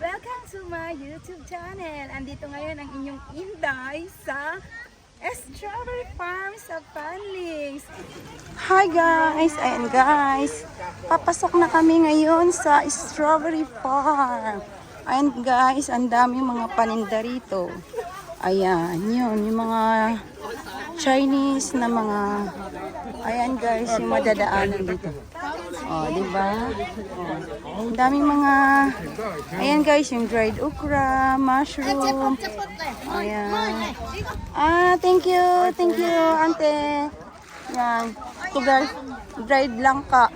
Welcome to my YouTube channel. Andito ngayon ang inyong Inday sa Strawberry Farm sa Panlings. Hi guys! Ayan guys, papasok na kami ngayon sa Strawberry Farm. Ayan guys, ang daming mga paninda rito. Ayan, yun, yung mga Chinese na mga, ayan guys, yung madadaanan dito. Oh, di ba? Oh, ang daming mga, ayan guys, yung dried okra, mushroom. Ayan. Thank you, ante. Yan. Ito guys, dried langka.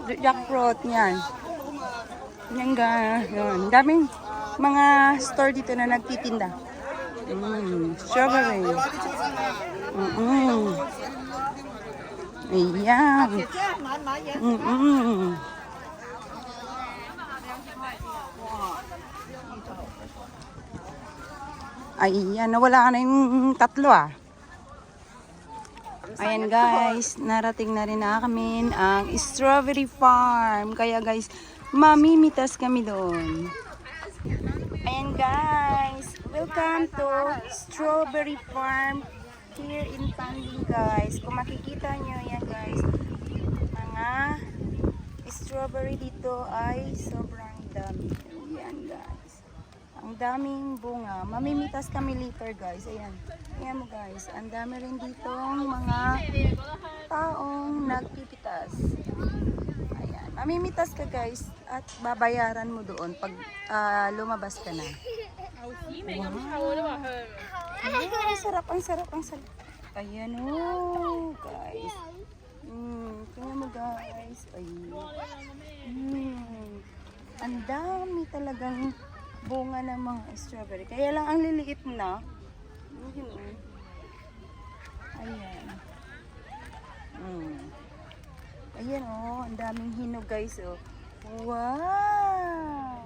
Jackfruit, yan. Yan guys, yun. Daming mga store dito na nagtitinda. Strawberry. Ayan. Ayan, nawala na yung tatlo ah. Ayan guys, narating na rin namin ang Strawberry Farm. Kaya guys, mamimitas kami doon. Ayan guys, welcome to Strawberry Farm here in Panling guys. Kung makikita nyo yan guys, mga strawberry dito ay sobrang dami. Ayan guys, ang daming bunga. Mamimitas kami later guys. Ayan, ayan mo guys, ang dami rin dito mga taong nagpipitas. Ayan, mamimitas ka guys at babayaran mo doon pag lumabas ka na. Wow. Ang sarap, ang sarap, ang sarap. Ayan o, guys. Tingnan mo guys. Ang dami talagang bunga ng mga strawberry. Kaya lang ang liliit na. Ayan. Ayan o, ang daming hinog guys o. Wow!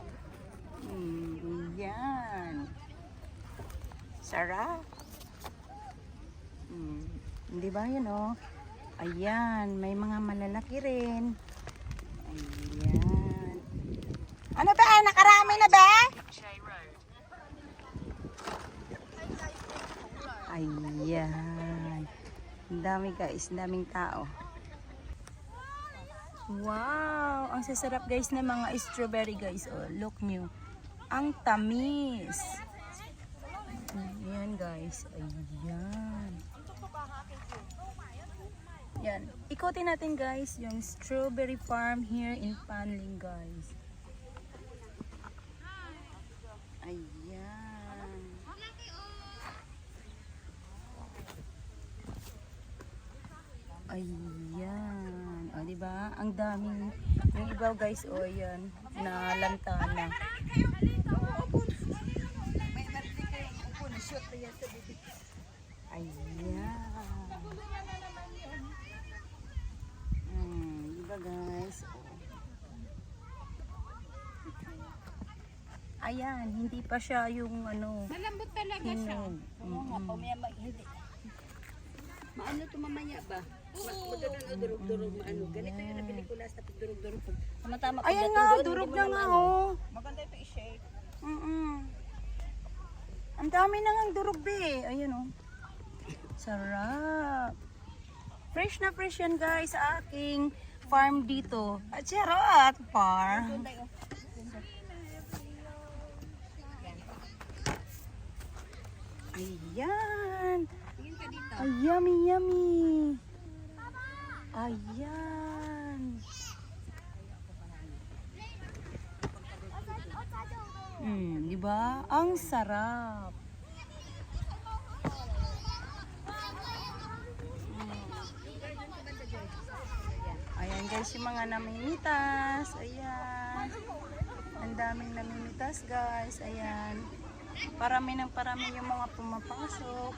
Ayan. Sarap. Hindi ba yun o? Ayan, may mga malalaki rin. Ayan. Ano ba? Nakarami na ba? Ayan. Ang dami guys, ang daming tao. Wow! Ang sasarap guys ng mga strawberry guys. Oh, look nyo. Ang tamis. Ayan guys. Ayan. Yan. Ikutin natin guys yung strawberry farm here in Panling guys. Ayan. Ayan. O, diba? Ang daming yung ibaw guys. O, ayan. Na lantana. Ayan. Diba guys? Ayan, hindi pa siya yung ano. Malambot talaga siya. Oo nga, pamaya hindi. Maano to mamaya ba? Magdurog-durog maano. Ganito yung nabili ko last tapos durog-durog. Tama-tama. Ayan nga, durog na nga oh. Maganda ito i-shake. Ang dami na nga durog be. Ayan oh. Sarap. Fresh na fresh yan guys sa aking farm dito. At charot, farm. Ayan. Ay, yummy, yummy. Ayan. Di ba? Ang sarap. Ayan guys, yung mga namimitas. Ayan. Ang daming namimitas guys. Ayan. Parami ng parami yung mga pumapasok.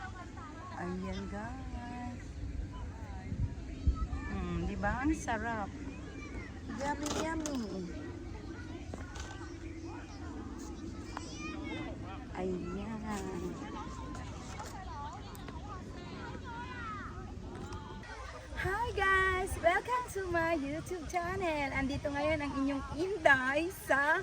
Ayan guys. Diba? Ang sarap. Yummy, yummy. Ayan. Hi guys! Welcome to my YouTube channel. Andito ngayon ang inyong Inday sa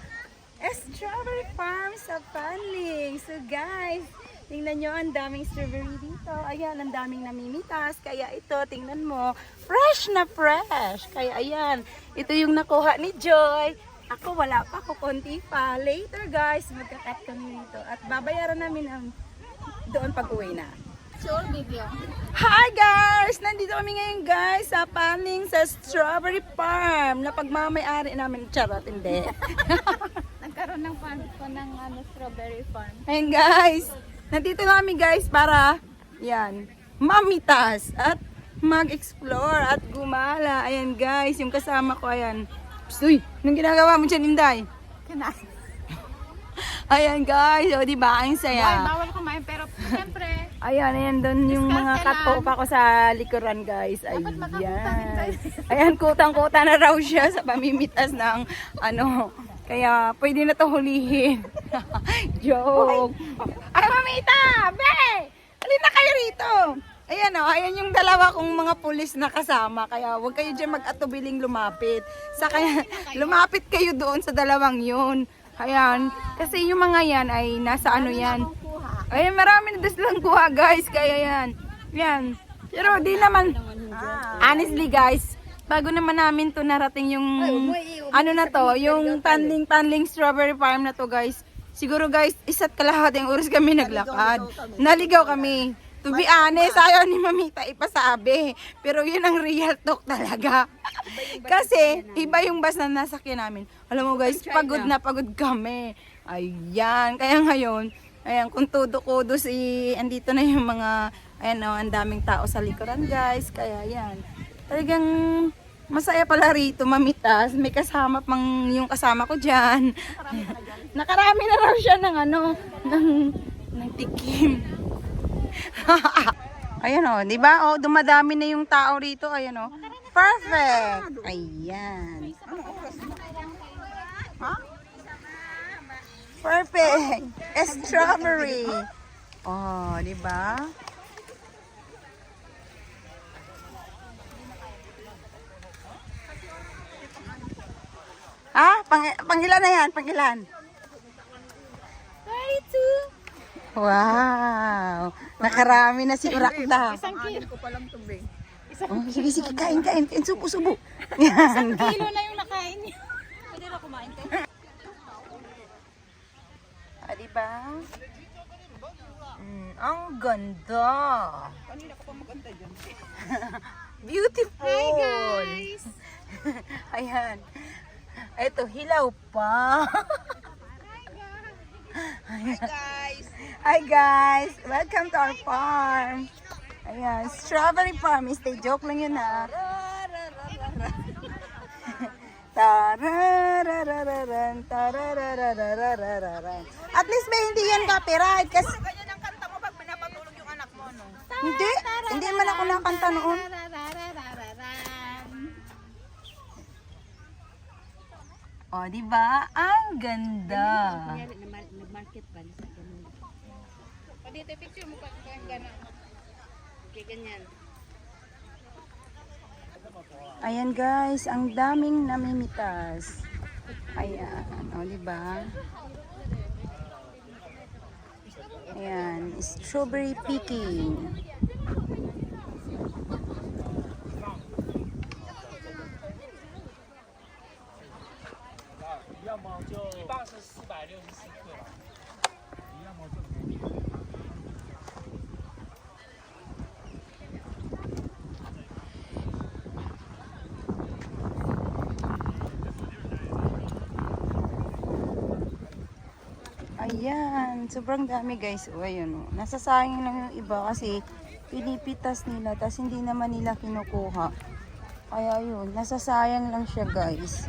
Strawberry Farm sa Panling. So guys, tingnan nyo, ang daming strawberry dito. Ayan, ang daming namimitas. Kaya ito, tingnan mo, fresh na fresh. Kaya ayan, ito yung nakuha ni Joy. Ako wala pa, ako konti pa. Later guys, magka-cut kami dito. At babayaran namin ang doon pag-uwi na. Sure, video. Hi guys! Nandito kami ngayon guys sa Panling sa Strawberry Farm na pagmamayari namin. Charot, hindi. Nagkaroon ng fan ko ng strawberry farm. Ayan guys, nandito na kami guys para yan, mamitas at mag-explore at gumala. Ayan guys, yung kasama ko ayan. Uy, anong ginagawa mo dyan, Inday? Kinain. Ayan guys, o diba, ang saya. Bawal kumain pero siyempre. Ayan doon yung mga katopa ko sa likuran guys. Ayan. Ayan, kutang-kuta na raw siya sa pamimitas ng ano. Kaya pwede na to hulihin. Joke. Ay, mamita! Be! Alin na kayo rito? Ayan o, ayan yung dalawa kong mga pulis na kasama. Kaya huwag kayo dyan mag-atubiling lumapit. Kaya lumapit kayo doon sa dalawang yun. Ayan, kasi yung mga yan ay nasa ano yan. Ayan, marami na silang kuha guys. Kaya yan. Yan. Pero di naman, honestly guys, bago naman namin to narating yung, ano na to, yung Panling Strawberry Farm na to guys. Siguro guys, 1.5 oras kami naglakad. Naligaw kami. To be honest, ayaw ni Mamita ipasabi. Pero yun ang real talk talaga. Kasi, iba yung bus na nasakyan namin. Alam mo guys, pagod na pagod kami. Ayan, kaya ngayon, ayan, kung tudo-kudo andito na yung mga, ayan o, ang daming tao sa likuran guys. Kaya yan, talagang masaya pala rito mamitas. May kasama pang yung kasama ko dyan. Nakarami na raw siya ng ano, ng tikim. Ayan o, di ba? O, dumadami na yung tao rito. Ayan o. Perfect. Ayan. Ha? Perfect. Strawberry. Oh, di ba? Ha? Pangilan na yan, pangilan. 32. Wow! Nakarami na si Urakda. Isang kilo ko palang tubig. Oh, sige, kain. Subo. Yan. Kilo na yung nakain niya. Pwede na kumain tayo. Ah, diba? Ang ganda. Kanina ko pa maganda dyan. Beautiful. Hi guys! Ayan. Ito, hilaw pa. Hi guys! Welcome to our farm. Ayan, Strawberry Farm. Stay joke lang yun ha. Tararararan, tararararararan. At least may hindi yan copyright kasi Ganyan ang kanta mo pag pinapatulog yung anak mo, no? hindi man ako nakanta noon. O, di ba? Ang ganda. Nag-market pa sa ganun. O dito, picture mo pa kung gano'n. Okay, ganyan. Ayan guys, ang daming namimitas. Ayan, o di ba? Ayan, strawberry picking. Ayan, sobrang dami guys. O, ayun o. Nasasayang lang yung iba kasi pinipitas nila tas hindi naman nila kinukuha. Kaya yun, nasasayang lang siya guys.